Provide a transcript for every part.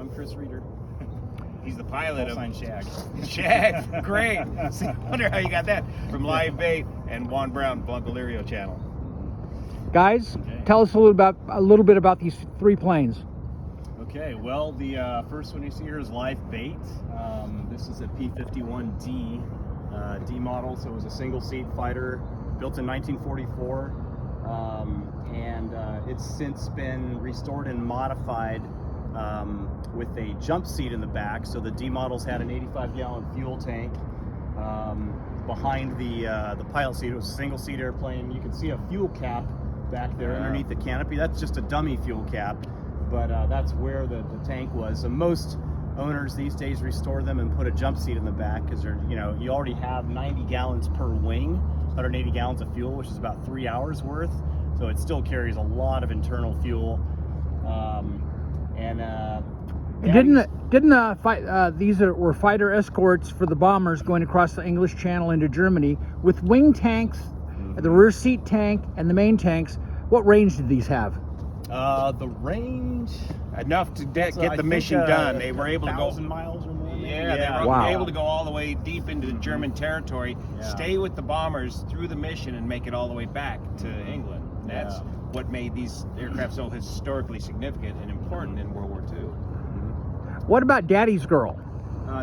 I'm Chris Reeder. He's the pilot of Shag. Shag. Great. See, I wonder how you got that from Live Bait and Juan Brown, Blanco Lirio channel. Guys, tell us a little bit about these 3 planes. Okay, well, the first one you see here is Live Bait. This is a P51D D model, so it was a single-seat fighter built in 1944, and it's since been restored and modified with a jump seat in the back. So the D models had an 85-gallon fuel tank behind the pilot seat. It was a single-seat airplane. You can see a fuel cap back there underneath the canopy. That's just a dummy fuel cap, but that's where the tank was. So most owners these days restore them and put a jump seat in the back because they're, you already have 90 gallons per wing, 180 gallons of fuel, which is about 3 hours worth. So it still carries a lot of internal fuel. These were fighter escorts for the bombers going across the English Channel into Germany with wing tanks, the rear seat tank, and the main tanks. What range did these have? The range, enough to get the mission done. They were able to go 1,000 miles or more. Yeah, they were able to go all the way deep into the German territory, stay with the bombers through the mission, and make it all the way back to England. That's what made these aircraft so historically significant and important in World War II. What about Daddy's Girl?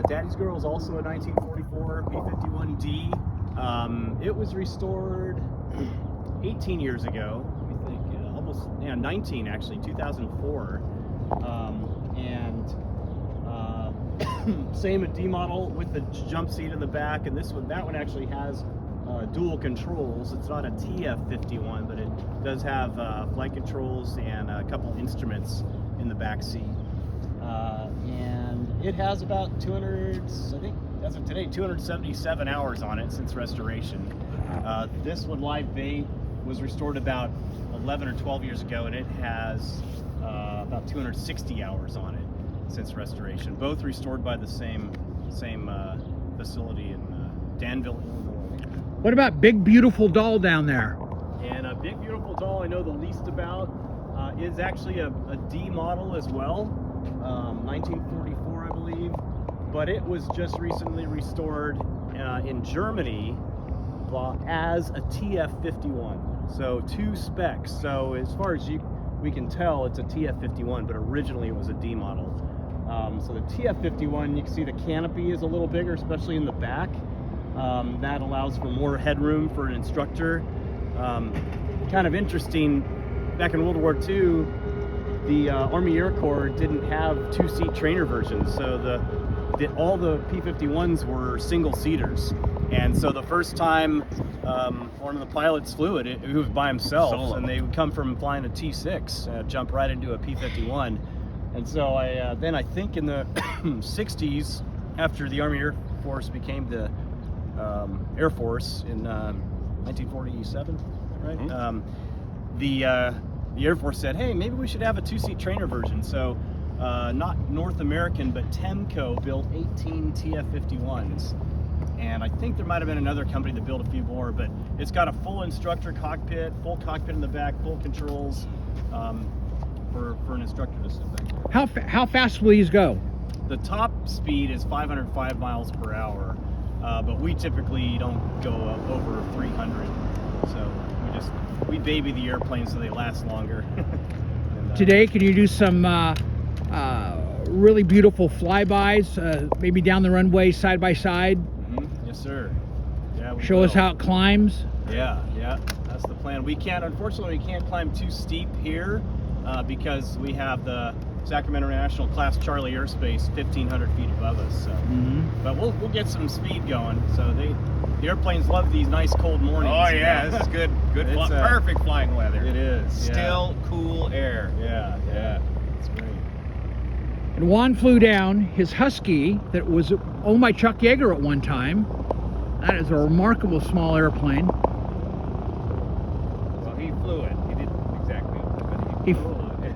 Daddy's Girl is also a 1944 P51D. It was restored 18 years ago. 19 actually, 2004, and same a D model with the jump seat in the back, and that one actually has dual controls. It's not a TF51, but it does have flight controls and a couple instruments in the back seat, and it has about 200, I think as of today, 277 hours on it since restoration. This one, Live Bait, was restored about 11 or 12 years ago, and it has about 260 hours on it since restoration. Both restored by the same facility in Danville, Illinois. What about Big Beautiful Doll down there? And a Big Beautiful Doll I know the least about is actually a D model as well, 1944 I believe, but it was just recently restored in Germany as a TF51. So 2 specs. So as far as we can tell, it's a TF51, but originally it was a D model. So the TF51, you can see the canopy is a little bigger, especially in the back. That allows for more headroom for an instructor. Kind of interesting, back in World War II, the Army Air Corps didn't have 2-seat trainer versions. So all the P51s were single-seaters. And so the first time one of the pilots flew it, he was by himself, and they would come from flying a T6, jump right into a P51. And so I think in the 60s, after the Army Air Force became the Air Force in 1947, right? The Air Force said, hey, maybe we should have a 2-seat trainer version. So not North American, but Temco built 18 TF51s. And I think there might have been another company that built a few more, but it's got a full instructor cockpit, full cockpit in the back, full controls for an instructor to sit back there. How fast will these go? The top speed is 505 miles per hour, but we typically don't go over 300. So we baby the airplanes so they last longer. And, today, can you do some really beautiful flybys, maybe down the runway side by side? Yes, sir. Yeah. Show us how it climbs. Yeah, that's the plan. Unfortunately, we can't climb too steep here because we have the Sacramento National Class Charlie airspace 1,500 feet above us. So, but we'll get some speed going. So the airplanes love these nice cold mornings. Oh yeah, this is good perfect flying weather. It is. Still cool air. Yeah. It's great. And Juan flew down his Husky that was owned by Chuck Yeager at one time. That is a remarkable small airplane. Well, he flew it. He didn't exactly, but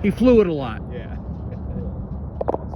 he flew it a lot.